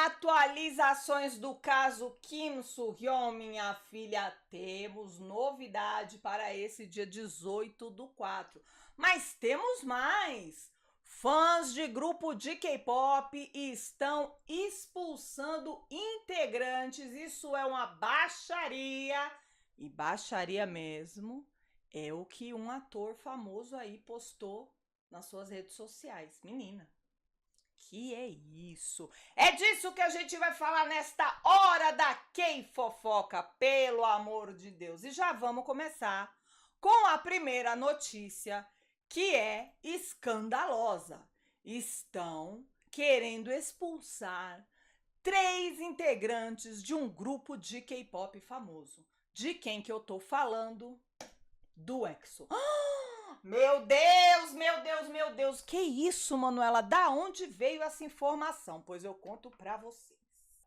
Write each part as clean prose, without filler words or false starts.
Atualizações do caso Kim Soo-hyun, minha filha. Temos novidade para esse dia 18/4. Mas temos mais. Fãs de grupo de K-pop estão expulsando integrantes. Isso é uma baixaria. E baixaria mesmo é o que um ator famoso aí postou nas suas redes sociais. Menina, que é isso? É disso que a gente vai falar nesta hora da K-Fofoca, pelo amor de Deus. E já vamos começar com a primeira notícia, que é escandalosa. Estão querendo expulsar 3 integrantes de um grupo de K-pop famoso. De quem que eu tô falando? Do EXO. Meu Deus, meu Deus, meu Deus. Que isso, Manuela? Da onde veio essa informação? Pois eu conto pra vocês.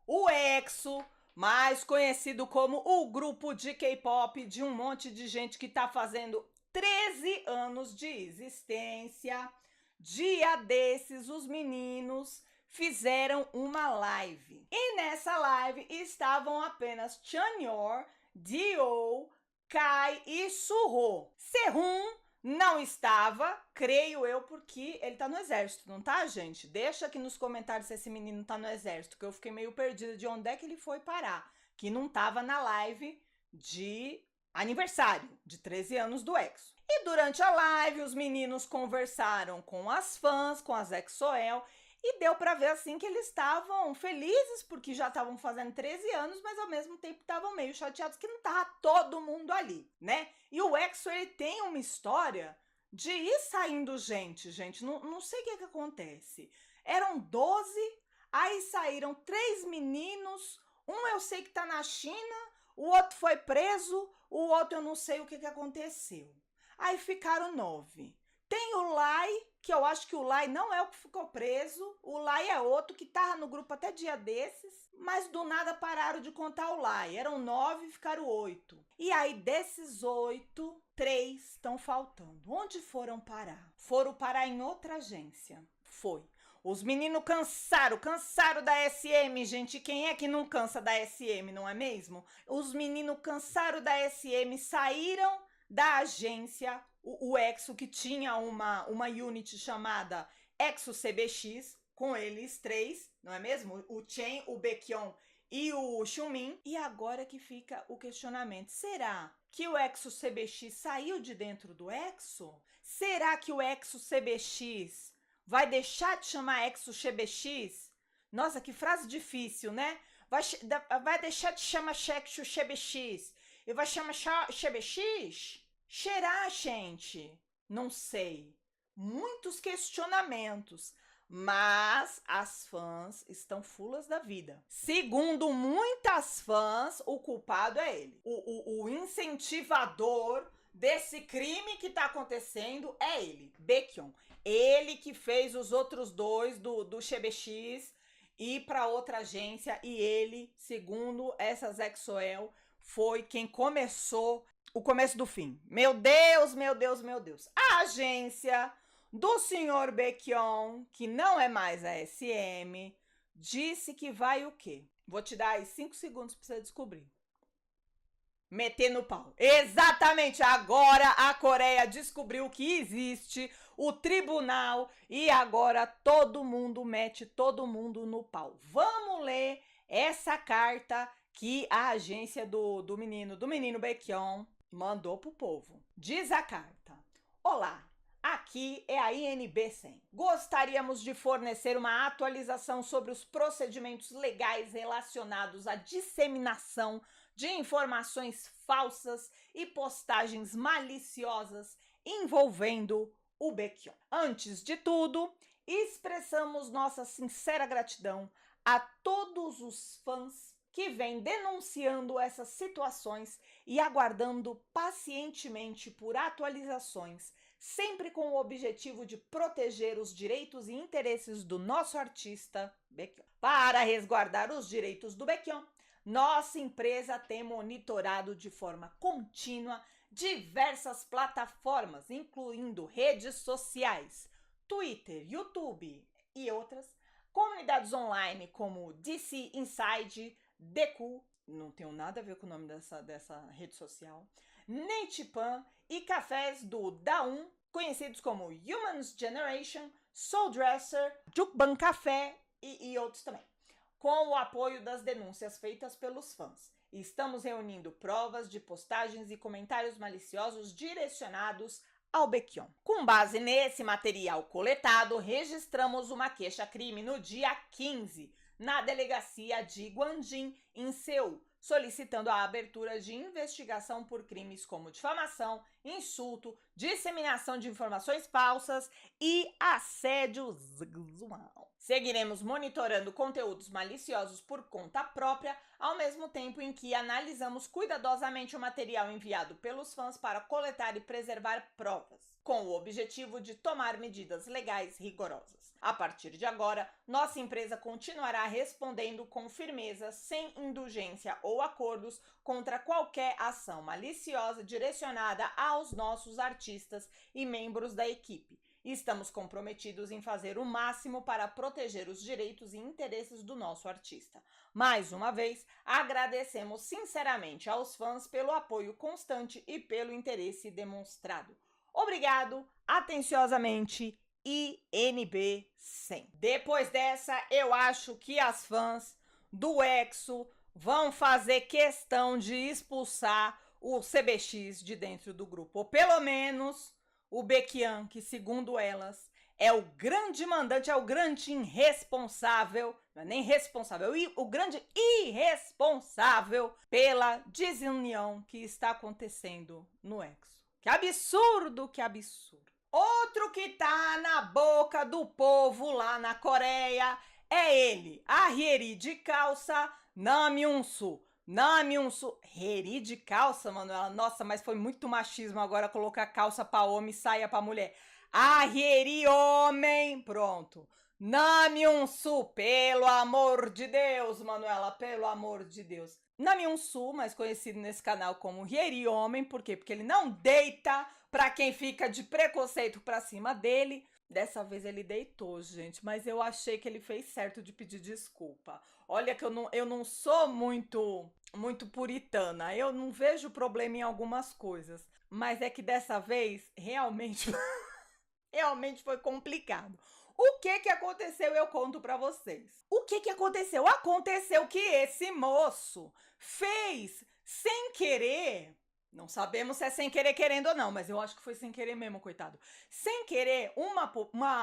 O EXO, mais conhecido como o grupo de K-pop de um monte de gente que tá fazendo 13 anos de existência. Dia desses, os meninos fizeram uma live. E nessa live estavam apenas Chanyeol, Dio, Kai e Suho. Sehun não estava, creio eu, porque ele tá no exército, não tá, gente? Deixa aqui nos comentários se esse menino tá no exército, que eu fiquei meio perdida de onde é que ele foi parar. Que não tava na live de aniversário de 13 anos do EXO. E durante a live, os meninos conversaram com as fãs, com as EXO-L, e deu pra ver assim que eles estavam felizes porque já estavam fazendo 13 anos, mas ao mesmo tempo estavam meio chateados que não tava todo mundo ali, né? E o EXO, ele tem uma história de ir saindo gente, não sei o que acontece. Eram 12, aí saíram 3 meninos, um eu sei que tá na China, o outro foi preso, o outro eu não sei o que aconteceu. Aí ficaram 9. Tem o Lai, que eu acho que o Lai não é o que ficou preso. O Lai é outro que tava no grupo até dia desses. Mas do nada pararam de contar o Lai. Eram 9 e ficaram 8. E aí desses 8, 3 estão faltando. Onde foram parar? Foram parar em outra agência. Foi. Os meninos cansaram da SM, gente. Quem é que não cansa da SM, não é mesmo? Os meninos cansaram da SM, saíram da agência, o EXO, que tinha uma unit chamada EXO CBX, com eles 3, não é mesmo? O Chen, o Baekhyun e o Xiumin. E agora que fica o questionamento. Será que o EXO CBX saiu de dentro do EXO? Será que o EXO CBX vai deixar de chamar EXO CBX? Nossa, que frase difícil, né? Vai deixar de chamar EXO CBX e vai chamar CBX? Será, gente? Não sei. Muitos questionamentos. Mas as fãs estão fulas da vida. Segundo muitas fãs, o culpado é ele. O incentivador desse crime que tá acontecendo é ele, Baekhyun. Ele que fez os outros 2 do CBX ir para outra agência, e ele, segundo essas EXO-L, foi quem começou o começo do fim. Meu Deus, meu Deus, meu Deus. A agência do senhor Baekhyun, que não é mais a SM, disse que vai o quê? Vou te dar aí 5 segundos para você descobrir. Meter no pau. Exatamente, agora a Coreia descobriu que existe o tribunal e agora todo mundo mete todo mundo no pau. Vamos ler essa carta que a agência do menino Baekhyun mandou pro povo. Diz a carta: olá, aqui é a INB100. Gostaríamos de fornecer uma atualização sobre os procedimentos legais relacionados à disseminação de informações falsas e postagens maliciosas envolvendo o Baekhyun. Antes de tudo, expressamos nossa sincera gratidão a todos os fãs que vêm denunciando essas situações e aguardando pacientemente por atualizações, sempre com o objetivo de proteger os direitos e interesses do nosso artista Baekhyun. Para resguardar os direitos do Baekhyun, nossa empresa tem monitorado de forma contínua diversas plataformas, incluindo redes sociais, Twitter, YouTube e outras, comunidades online como DC Inside, Deku, não tenho nada a ver com o nome dessa rede social, Netipan e cafés do Daum, conhecidos como Humans Generation, Soul Dresser, Jukban Café e outros também, com o apoio das denúncias feitas pelos fãs. Estamos reunindo provas de postagens e comentários maliciosos direcionados ao Baekhyun. Com base nesse material coletado, registramos uma queixa-crime no dia 15, na delegacia de Gwangjin, em Seul, solicitando a abertura de investigação por crimes como difamação, insulto, disseminação de informações falsas e assédio sexual. Seguiremos monitorando conteúdos maliciosos por conta própria, ao mesmo tempo em que analisamos cuidadosamente o material enviado pelos fãs para coletar e preservar provas, com o objetivo de tomar medidas legais rigorosas. A partir de agora, nossa empresa continuará respondendo com firmeza, sem indulgência ou acordos, contra qualquer ação maliciosa direcionada aos nossos artistas e membros da equipe. Estamos comprometidos em fazer o máximo para proteger os direitos e interesses do nosso artista. Mais uma vez, agradecemos sinceramente aos fãs pelo apoio constante e pelo interesse demonstrado. Obrigado, atenciosamente, INB100. Depois dessa, eu acho que as fãs do EXO vão fazer questão de expulsar o CBX de dentro do grupo, ou pelo menos o Baekhyun, que segundo elas é o grande mandante, é o grande irresponsável, não é nem responsável, o grande irresponsável pela desunião que está acontecendo no EXO. Que absurdo, que absurdo. Outro que tá na boca do povo lá na Coreia é ele, a Hyeri de calça, Namjoon-soo. Namjoon-soo, Hyeri de calça, Manuela. Nossa, mas foi muito machismo agora colocar calça pra homem e saia pra mulher. A Hyeri homem, pronto. Namjoon-soo, pelo amor de Deus, Manuela, pelo amor de Deus. Namjoon-soo, mais conhecido nesse canal como Hyeri homem, por quê? Porque ele não deita pra quem fica de preconceito pra cima dele. Dessa vez ele deitou, gente, mas eu achei que ele fez certo de pedir desculpa. Olha que eu não sou muito puritana, eu não vejo problema em algumas coisas, mas é que dessa vez realmente realmente foi complicado. O que aconteceu eu conto pra vocês. O que aconteceu? Aconteceu que esse moço fez sem querer. Não sabemos se é sem querer querendo ou não, mas eu acho que foi sem querer mesmo, coitado. Sem querer, uma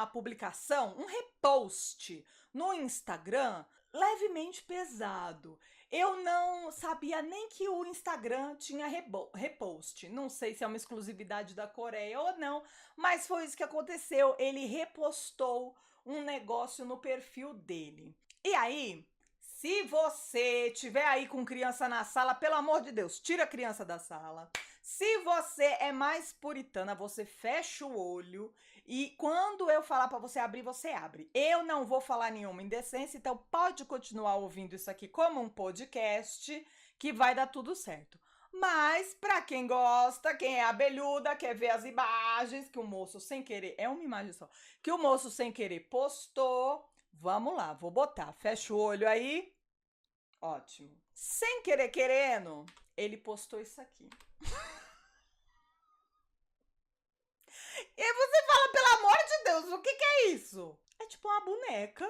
publicação, um repost no Instagram levemente pesado. Eu não sabia nem que o Instagram tinha repost. Não sei se é uma exclusividade da Coreia ou não, mas foi isso que aconteceu. Ele repostou um negócio no perfil dele. E aí, se você tiver aí com criança na sala, pelo amor de Deus, tira a criança da sala. Se você é mais puritana, você fecha o olho e quando eu falar pra você abrir, você abre. Eu não vou falar nenhuma indecência, então pode continuar ouvindo isso aqui como um podcast que vai dar tudo certo. Mas pra quem gosta, quem é abelhuda, quer ver as imagens que o moço sem querer, é uma imagem só, que o moço sem querer postou. Vamos lá, vou botar. Fecha o olho aí. Ótimo. Sem querer querendo, ele postou isso aqui. E você fala, pelo amor de Deus, o que é isso? É tipo uma boneca.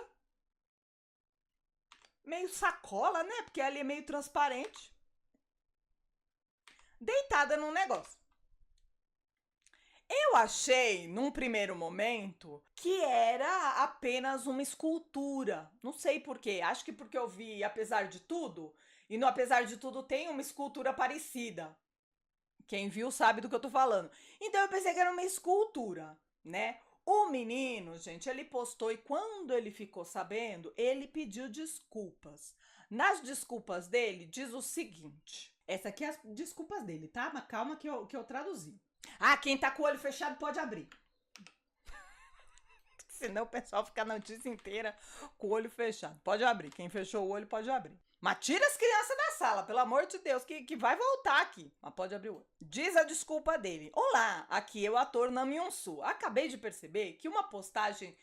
Meio sacola, né? Porque ali é meio transparente. Deitada num negócio. Eu achei, num primeiro momento, que era apenas uma escultura. Não sei por quê. Acho que porque eu vi Apesar de Tudo. E no Apesar de Tudo tem uma escultura parecida. Quem viu sabe do que eu tô falando. Então eu pensei que era uma escultura, né? O menino, gente, ele postou e quando ele ficou sabendo, ele pediu desculpas. Nas desculpas dele, diz o seguinte. Essa aqui é as desculpas dele, tá? Mas calma que eu traduzi. Ah, quem tá com o olho fechado pode abrir. Senão o pessoal fica a notícia inteira com o olho fechado. Pode abrir. Quem fechou o olho pode abrir. Mas tira as crianças da sala, pelo amor de Deus, que vai voltar aqui. Mas pode abrir o olho. Diz a desculpa dele. Olá, aqui é o ator Namjoon-soo. Acabei de perceber que uma postagem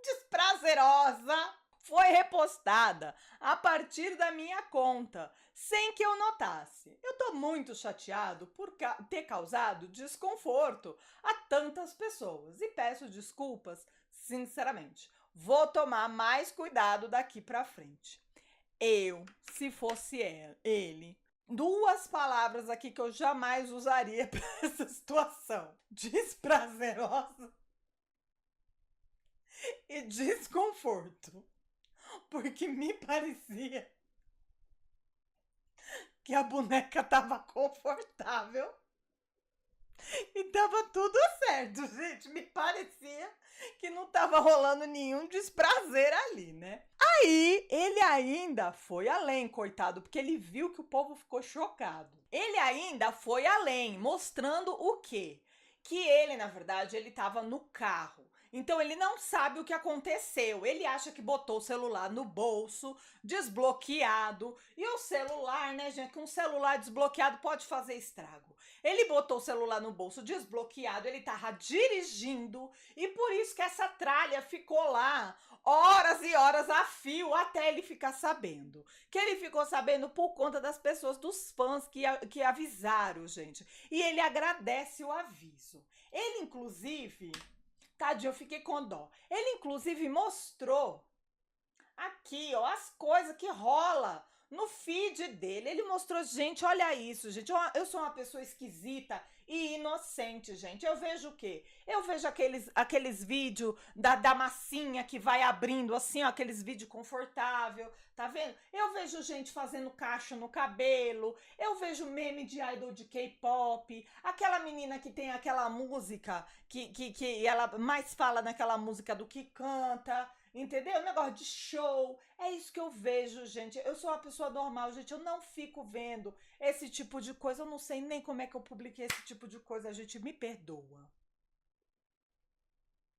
desprazerosa foi repostada a partir da minha conta, sem que eu notasse. Eu tô muito chateado por ter causado desconforto a tantas pessoas e peço desculpas, sinceramente. Vou tomar mais cuidado daqui pra frente. Se fosse ele, duas palavras aqui que eu jamais usaria para essa situação: desprazerosa e desconforto. Porque me parecia que a boneca tava confortável e tava tudo certo, gente. Me parecia que não tava rolando nenhum desprazer ali, né? Aí, ele ainda foi além, coitado, porque ele viu que o povo ficou chocado. Ele ainda foi além, mostrando o quê? Que ele, na verdade, ele tava no carro. Então ele não sabe o que aconteceu. Ele acha que botou o celular no bolso, desbloqueado. E o celular, né, gente? Que um celular desbloqueado pode fazer estrago. Ele botou o celular no bolso desbloqueado, ele tava dirigindo. E por isso que essa tralha ficou lá horas e horas a fio até ele ficar sabendo. Que ele ficou sabendo por conta das pessoas, dos fãs que avisaram, gente. E ele agradece o aviso. Ele, inclusive... Tadinho, eu fiquei com dó. Ele, inclusive, mostrou aqui, ó, as coisas que rola no feed dele. Ele mostrou, gente, olha isso, gente. Eu sou uma pessoa esquisita e inocente, gente. Eu vejo o quê? Eu vejo aqueles vídeos da massinha que vai abrindo assim, ó, aqueles vídeos confortável, tá vendo? Eu vejo gente fazendo cacho no cabelo, eu vejo meme de idol de K-pop, aquela menina que tem aquela música que ela mais fala naquela música do que canta, entendeu? Negócio de show. É isso que eu vejo, gente. Eu sou uma pessoa normal, gente. Eu não fico vendo esse tipo de coisa. Eu não sei nem como é que eu publiquei esse tipo de coisa. A gente me perdoa.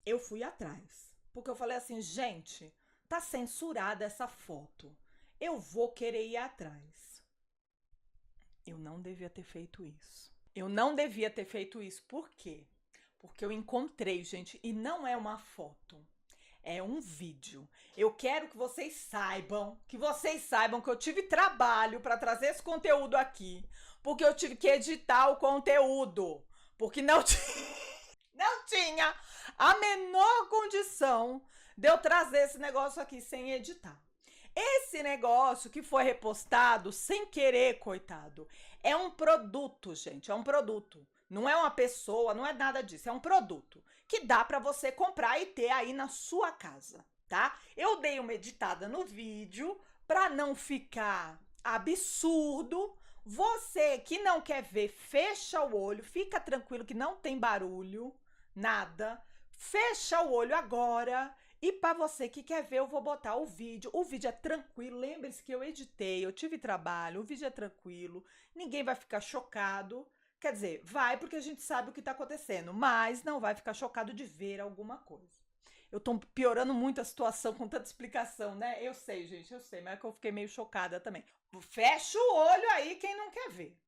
Eu fui atrás. Porque eu falei assim, gente, tá censurada essa foto. Eu vou querer ir atrás. Eu não devia ter feito isso. Eu não devia ter feito isso. Por quê? Porque eu encontrei, gente, e não é uma foto. É um vídeo. Eu quero que vocês saibam que eu tive trabalho para trazer esse conteúdo aqui, porque eu tive que editar o conteúdo, porque não tinha a menor condição de eu trazer esse negócio aqui sem editar. Esse negócio que foi repostado sem querer, coitado, é um produto, gente, é um produto. Não é uma pessoa, não é nada disso, é um produto que dá para você comprar e ter aí na sua casa, tá? Eu dei uma editada no vídeo para não ficar absurdo. Você que não quer ver, fecha o olho, fica tranquilo que não tem barulho, nada. Fecha o olho agora. E para você que quer ver, eu vou botar o vídeo. O vídeo é tranquilo. Lembre-se que eu editei, eu tive trabalho. O vídeo é tranquilo. Ninguém vai ficar chocado. Quer dizer, vai porque a gente sabe o que tá acontecendo, mas não vai ficar chocado de ver alguma coisa. Eu tô piorando muito a situação com tanta explicação, né? Eu sei, gente, eu sei, mas é que eu fiquei meio chocada também. Fecha o olho aí quem não quer ver.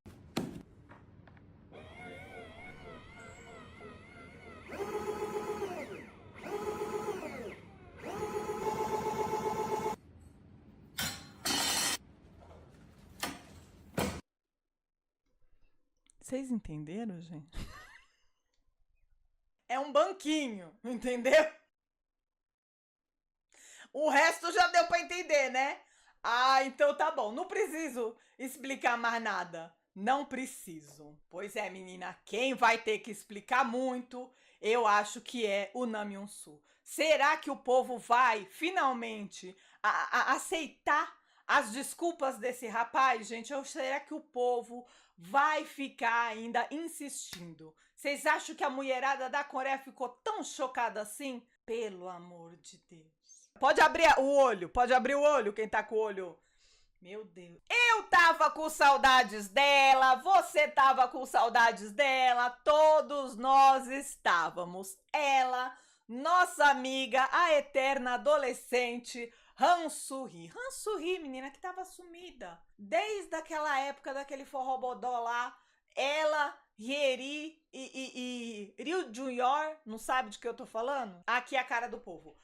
Vocês entenderam, gente? É um banquinho, entendeu? O resto já deu pra entender, né? Ah, então tá bom. Não preciso explicar mais nada. Não preciso. Pois é, menina, quem vai ter que explicar muito, eu acho que é o Namjoon-soo. Será que o povo vai finalmente aceitar as desculpas desse rapaz, gente? Ou será que o povo vai ficar ainda insistindo? Vocês acham que a mulherada da Coreia ficou tão chocada assim? Pelo amor de Deus. Pode abrir o olho, quem tá com o olho. Meu Deus. Eu tava com saudades dela, você tava com saudades dela, todos nós estávamos. Ela, nossa amiga, a eterna adolescente, Han Soo-hee. Han Soo-hee, menina, que tava sumida. Desde aquela época daquele forrobodó lá, ela, Hyeri e Ryu Junior, não sabe de que eu tô falando? Aqui é a cara do povo.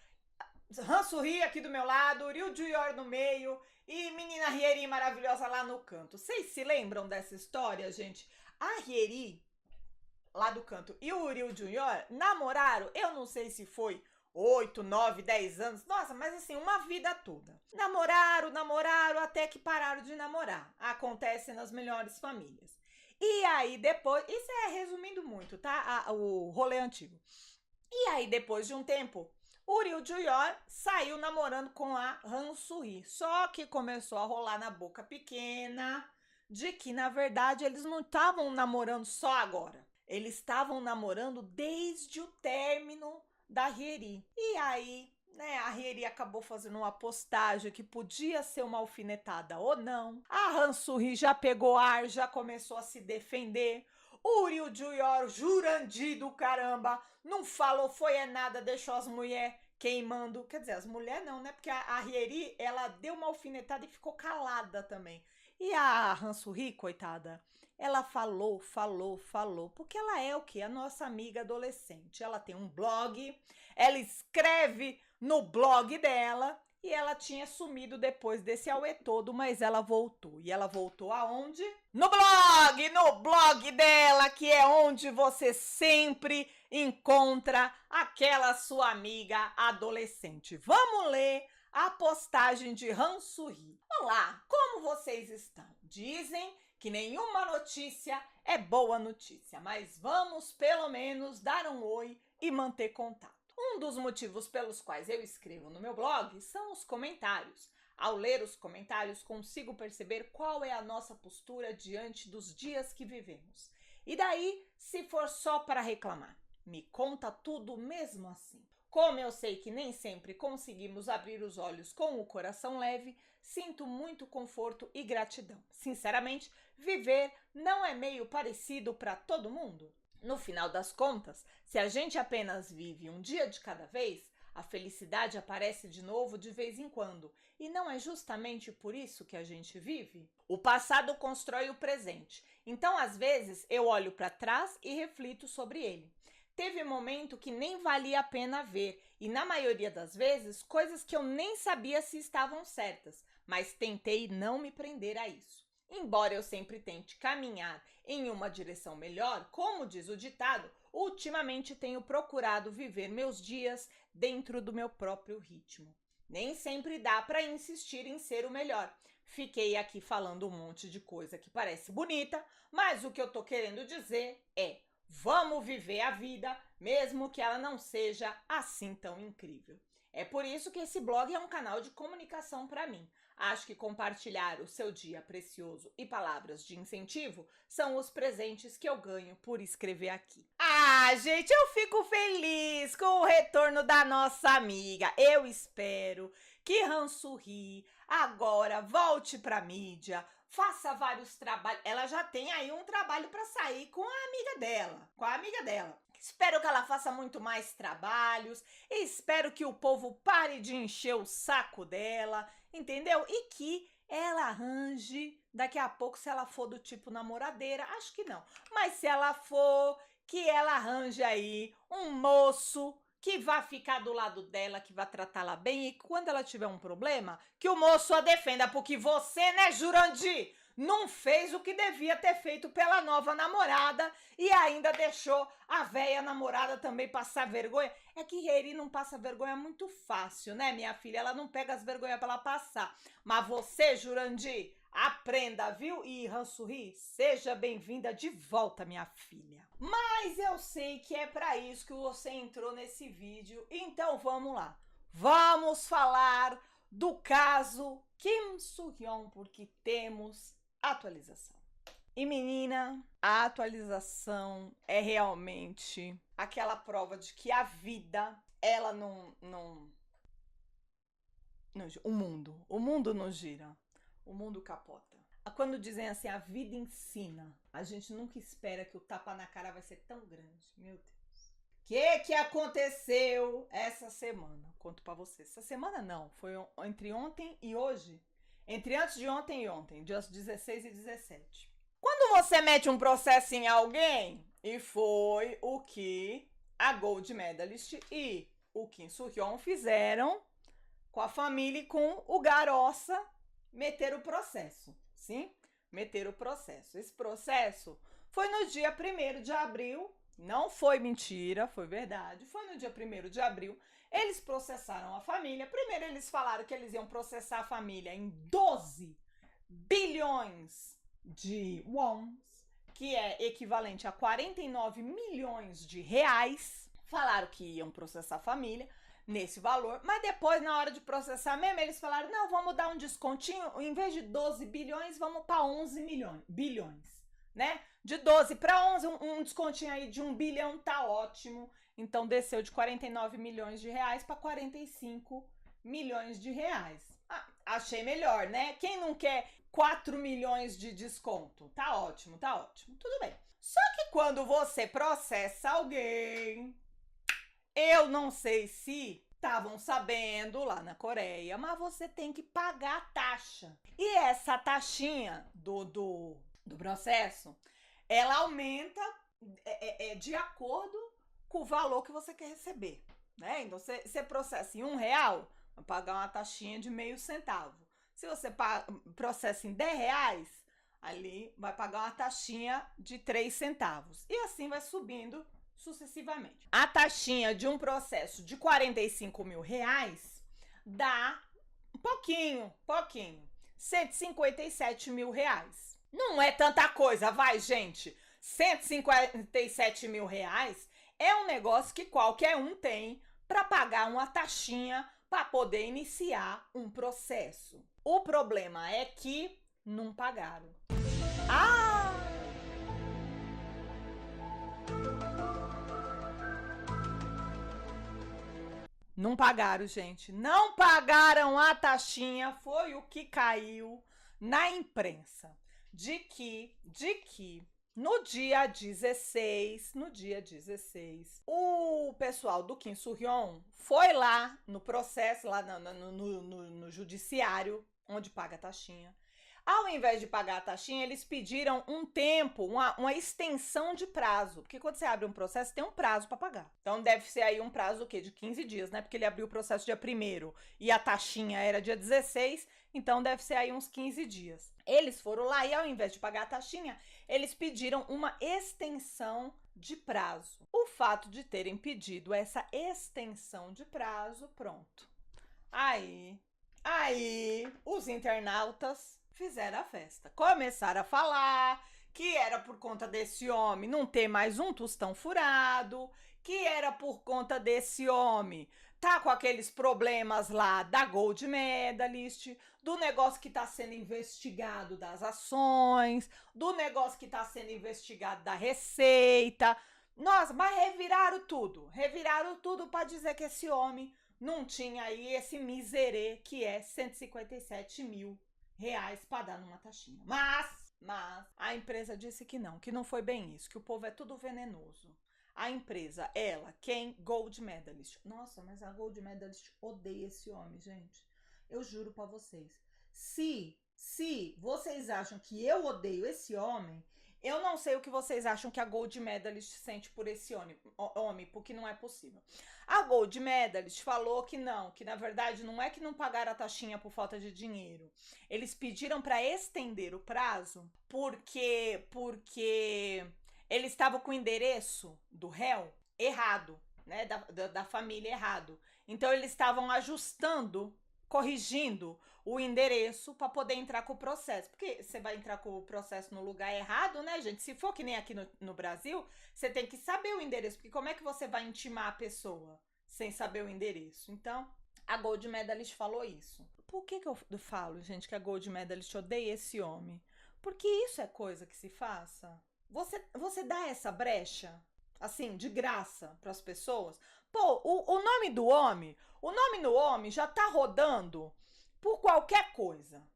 Han Soo-hee aqui do meu lado, Ryu Ju-yeol no meio e menina Hyeri maravilhosa lá no canto. Vocês se lembram dessa história, gente? A Hyeri, lá do canto, e o Ryu Ju-yeol namoraram, eu não sei se foi 8, 9, 10 anos, nossa, mas assim, uma vida toda. Namoraram, até que pararam de namorar. Acontece nas melhores famílias. E aí depois, isso é resumindo muito, tá? O rolê antigo. E aí depois de um tempo, o Ryu Ju-yeol saiu namorando com a Han Soo-hee. Só que começou a rolar na boca pequena de que, na verdade, eles não estavam namorando só agora. Eles estavam namorando desde o término da Hyeri. E aí, né, a Hyeri acabou fazendo uma postagem que podia ser uma alfinetada ou não. A Han Soo-hee já pegou ar, já começou a se defender. O Ryu Ju-yeol, Jurandir do caramba, não falou, foi é nada, deixou as mulheres queimando. Quer dizer, as mulheres não, né? Porque a Hyeri, ela deu uma alfinetada e ficou calada também. E a Han Soo-hee, coitada, ela falou, porque ela é o quê? A nossa amiga adolescente. Ela tem um blog, ela escreve no blog dela e ela tinha sumido depois desse auê todo, mas ela voltou. E ela voltou aonde? No blog dela, que é onde você sempre encontra aquela sua amiga adolescente. Vamos ler a postagem de Han Soo-hee. Olá, como vocês estão? Dizem que nenhuma notícia é boa notícia, mas vamos pelo menos dar um oi e manter contato. Um dos motivos pelos quais eu escrevo no meu blog são os comentários. Ao ler os comentários, consigo perceber qual é a nossa postura diante dos dias que vivemos. E daí, se for só para reclamar, me conta tudo mesmo assim. Como eu sei que nem sempre conseguimos abrir os olhos com o coração leve, sinto muito conforto e gratidão. Sinceramente, viver não é meio parecido para todo mundo? No final das contas, se a gente apenas vive um dia de cada vez, a felicidade aparece de novo de vez em quando. E não é justamente por isso que a gente vive? O passado constrói o presente. Então, às vezes, eu olho para trás e reflito sobre ele. Teve momento que nem valia a pena ver, e na maioria das vezes, coisas que eu nem sabia se estavam certas, mas tentei não me prender a isso. Embora eu sempre tente caminhar em uma direção melhor, como diz o ditado, ultimamente tenho procurado viver meus dias dentro do meu próprio ritmo. Nem sempre dá para insistir em ser o melhor. Fiquei aqui falando um monte de coisa que parece bonita, mas o que eu tô querendo dizer é: vamos viver a vida, mesmo que ela não seja assim tão incrível. É por isso que esse blog é um canal de comunicação para mim. Acho que compartilhar o seu dia precioso e palavras de incentivo são os presentes que eu ganho por escrever aqui. Ah, gente, eu fico feliz com o retorno da nossa amiga. Eu espero que Han Soo-hee agora volte para mídia, faça vários trabalhos. Ela já tem aí um trabalho para sair com a amiga dela. Espero que ela faça muito mais trabalhos. Espero que o povo pare de encher o saco dela, entendeu? E que ela arranje, daqui a pouco, se ela for do tipo namoradeira, acho que não. Mas se ela for, que ela arranje aí um moço que vai ficar do lado dela, que vai tratá-la bem, e quando ela tiver um problema, que o moço a defenda, porque você, né, Jurandir, não fez o que devia ter feito pela nova namorada e ainda deixou a velha namorada também passar vergonha. É que Hyeri não passa vergonha muito fácil, né, minha filha? Ela não pega as vergonhas pra ela passar. Mas você, Jurandir, aprenda, viu? E Han Soo-hee, seja bem-vinda de volta, minha filha. Mas eu sei que é pra isso que você entrou nesse vídeo, então vamos lá. Vamos falar do caso Kim Soo-hyun, porque temos atualização. E menina, a atualização é realmente aquela prova de que a vida, ela não o mundo não gira, o mundo capota. Quando dizem assim, a vida ensina, a gente nunca espera que o tapa na cara vai ser tão grande. Meu Deus. O que aconteceu essa semana? Conto pra vocês. Essa semana não, foi entre ontem e hoje. Entre antes de ontem e ontem, dias 16 e 17. Quando você mete um processo em alguém, e foi o que a Gold Medalist e o Kim Soo-hyun fizeram com a família e com o Garossa meter o processo, sim? Meter o processo. Esse processo foi no dia 1º de abril, não foi mentira, foi verdade, foi no dia 1º de abril, eles processaram a família. Primeiro eles falaram que eles iam processar a família em 12 bilhões de wons, que é equivalente a 49 milhões de reais. Falaram que iam processar a família nesse valor, mas depois, na hora de processar mesmo, eles falaram, não, vamos dar um descontinho, em vez de 12 bilhões, vamos para 11 bilhões, né? De 12 para 11, um descontinho aí de 1 bilhão tá ótimo. Então, desceu de 49 milhões de reais para 45 milhões de reais. Achei melhor, né? Quem não quer 4 milhões de desconto? Tá ótimo, tudo bem. Só que quando você processa alguém, eu não sei se estavam sabendo lá na Coreia, mas você tem que pagar a taxa. E essa taxinha do processo, ela aumenta de acordo com o valor que você quer receber, né? Então, você processa em R$1, vai pagar uma taxinha de meio centavo. Se você processa em R$10, ali vai pagar uma taxinha de 3 centavos. E assim vai subindo sucessivamente. A taxinha de um processo de 45 mil reais dá pouquinho, 157 mil reais. Não é tanta coisa, vai, gente. 157 mil reais é um negócio que qualquer um tem para pagar uma taxinha para poder iniciar um processo. O problema é que não pagaram. Não pagaram, gente. Não pagaram a taxinha. Foi o que caiu na imprensa. De que no dia 16, o pessoal do Kim Soo-hyun foi lá no processo, lá no judiciário, onde paga a taxinha. Ao invés de pagar a taxinha, eles pediram um tempo, uma extensão de prazo. Porque quando você abre um processo, tem um prazo para pagar. Então deve ser aí um prazo o quê? De 15 dias, né? Porque ele abriu o processo dia 1º e a taxinha era dia 16, então deve ser aí uns 15 dias. Eles foram lá e ao invés de pagar a taxinha, eles pediram uma extensão de prazo. O fato de terem pedido essa extensão de prazo, pronto. Aí, os internautas fizeram a festa. Começaram a falar que era por conta desse homem não ter mais um tostão furado, que era por conta desse homem tá com aqueles problemas lá da Gold Medalist, do negócio que tá sendo investigado das ações, do negócio que tá sendo investigado da Receita. Nossa, mas reviraram tudo para dizer que esse homem não tinha aí esse miserê que é 157 mil reais para dar numa taxinha. Mas a empresa disse que não foi bem isso, que o povo é tudo venenoso. A empresa, quem? Gold Medalist. Nossa, mas a Gold Medalist odeia esse homem, gente. Eu juro para vocês. Se vocês acham que eu odeio esse homem, eu não sei o que vocês acham que a Gold Medalist sente por esse homem, porque não é possível. A Gold Medalist falou que na verdade não é que não pagaram a taxinha por falta de dinheiro. Eles pediram para estender o prazo porque eles estavam com o endereço do réu errado, né, da família errado. Então eles estavam corrigindo o endereço para poder entrar com o processo. Porque você vai entrar com o processo no lugar errado, né, gente? Se for que nem aqui no Brasil, você tem que saber o endereço. Porque como é que você vai intimar a pessoa sem saber o endereço? Então, a Gold Medalist falou isso. Por que eu falo, gente, que a Gold Medalist odeia esse homem? Porque isso é coisa que se faça. Você dá essa brecha, assim, de graça para as pessoas? Pô, o nome do homem já tá rodando por qualquer coisa.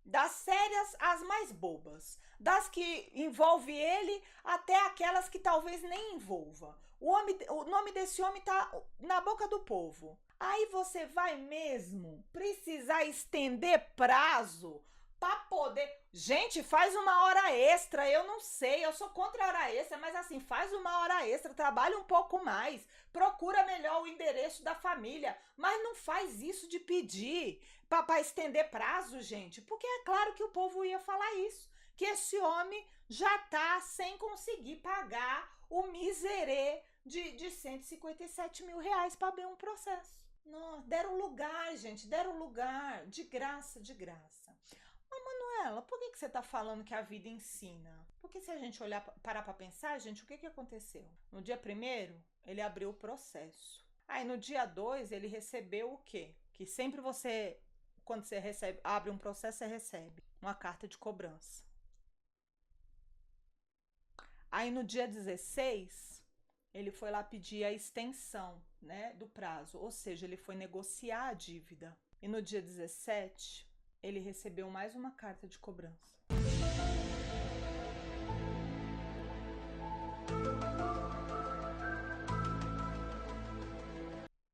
Das sérias às mais bobas. Das que envolve ele até aquelas que talvez nem envolva. O nome desse homem tá na boca do povo. Aí você vai mesmo precisar estender prazo pra poder... Gente, faz uma hora extra, eu não sei, eu sou contra a hora extra, mas assim, faz uma hora extra, trabalha um pouco mais, procura melhor o endereço da família, mas não faz isso de pedir pra estender prazo, gente, porque é claro que o povo ia falar isso, que esse homem já tá sem conseguir pagar o miserê de 157 mil reais para abrir um processo. Não, deram lugar, gente, deram lugar, de graça, de graça. Manuela, por que você está falando que a vida ensina? Porque se a gente parar para pensar, gente, o que aconteceu? No dia 1º, ele abriu o processo. Aí no dia 2, ele recebeu o quê? Que sempre você, quando você abre um processo, você recebe uma carta de cobrança. Aí no dia 16, ele foi lá pedir a extensão, né, do prazo, ou seja, ele foi negociar a dívida. E no dia 17, ele recebeu mais uma carta de cobrança.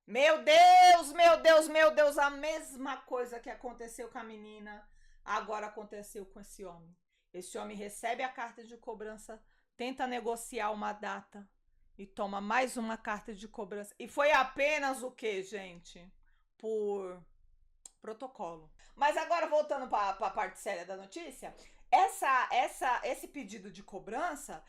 Meu Deus, meu Deus, meu Deus, a mesma coisa que aconteceu com a menina, agora aconteceu com esse homem. Esse homem recebe a carta de cobrança, tenta negociar uma data e toma mais uma carta de cobrança. E foi apenas o que, gente? Por protocolo. Mas agora, voltando para a parte séria da notícia, esse pedido de cobrança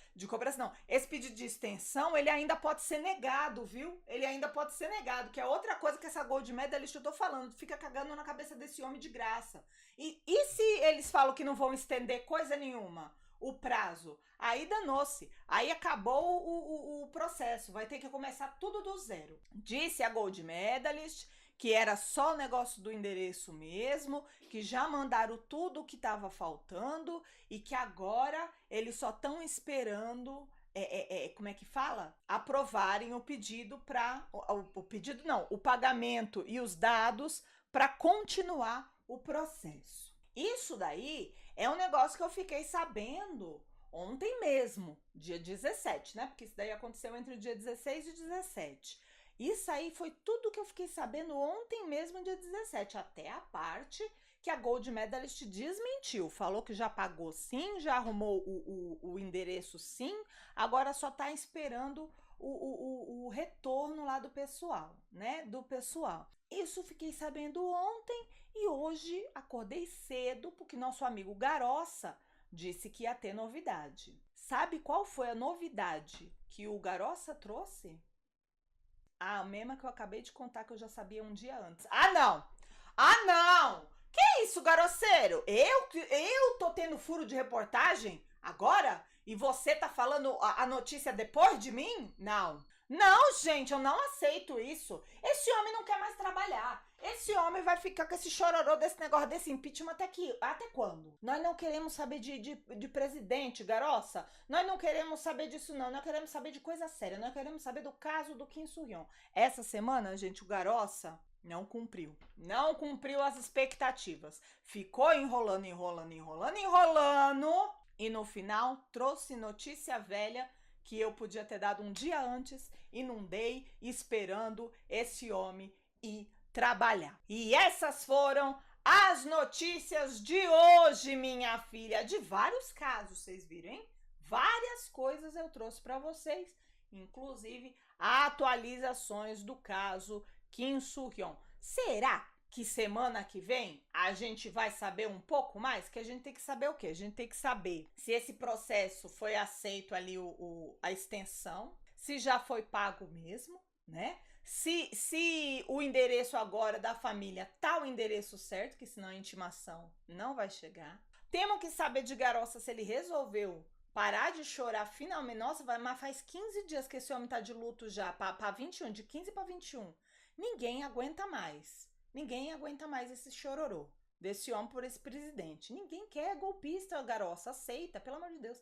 não, esse pedido de extensão, ele ainda pode ser negado, viu? Ele ainda pode ser negado, que é outra coisa que essa Gold Medalist eu tô falando, fica cagando na cabeça desse homem de graça. E se eles falam que não vão estender coisa nenhuma, o prazo, aí danou-se, aí acabou o processo, vai ter que começar tudo do zero. Disse a Gold Medalist que era só o negócio do endereço mesmo, que já mandaram tudo o que estava faltando e que agora eles só estão esperando, como é que fala? Aprovarem o pedido para... O pedido não, o pagamento e os dados para continuar o processo. Isso daí é um negócio que eu fiquei sabendo ontem mesmo, dia 17, né? Porque isso daí aconteceu entre o dia 16 e 17. Isso aí foi tudo que eu fiquei sabendo ontem mesmo, dia 17, até a parte que a Gold Medalist desmentiu. Falou que já pagou sim, já arrumou o endereço sim, agora só tá esperando o retorno lá do pessoal, né? Do pessoal. Isso fiquei sabendo ontem e hoje acordei cedo porque nosso amigo Garossa disse que ia ter novidade. Sabe qual foi a novidade que o Garossa trouxe? A mesma que eu acabei de contar que eu já sabia um dia antes. Ah, não! Ah, não! Que isso, garoceiro? Eu tô tendo furo de reportagem agora? E você tá falando a notícia depois de mim? Não. Não, gente, eu não aceito isso. Esse homem não quer mais trabalhar. Esse homem vai ficar com esse chororô desse negócio desse impeachment até quando? Nós não queremos saber de presidente, Garossa. Nós não queremos saber disso, não. Nós queremos saber de coisa séria. Nós queremos saber do caso do Kim Soo-hyun. Essa semana, gente, o Garossa não cumpriu. Não cumpriu as expectativas. Ficou enrolando. E no final trouxe notícia velha que eu podia ter dado um dia antes e não dei, esperando esse homem ir trabalhar. E essas foram as notícias de hoje, minha filha, de vários casos, vocês viram, hein? Várias coisas eu trouxe para vocês, inclusive atualizações do caso Kim Soo-hyun. Será que semana que vem a gente vai saber um pouco mais? Que a gente tem que saber o quê? A gente tem que saber se esse processo foi aceito ali, a extensão, se já foi pago mesmo, né? Se o endereço agora da família tá o endereço certo, que senão a intimação não vai chegar. Temos que saber de Garossa se ele resolveu parar de chorar finalmente. Nossa, mas faz 15 dias que esse homem tá de luto já, para 21, de 15 para 21. Ninguém aguenta mais. Ninguém aguenta mais esse chororô desse homem por esse presidente. Ninguém quer golpista, Garossa. Aceita, pelo amor de Deus.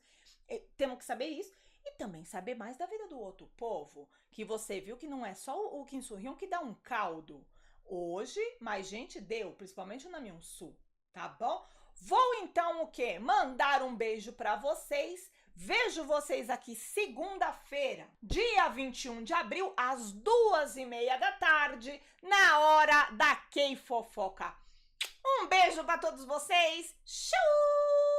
Temos que saber isso. E também saber mais da vida do outro povo. Que você viu que não é só o Kim Soo-hyun que dá um caldo. Hoje, mais gente deu, principalmente o Namjoon-soo. Tá bom? Vou então o quê? Mandar um beijo pra vocês. Vejo vocês aqui segunda-feira, dia 21 de abril, às 2h30 da tarde, na hora da K-Fofoca. Um beijo para todos vocês. Tchau!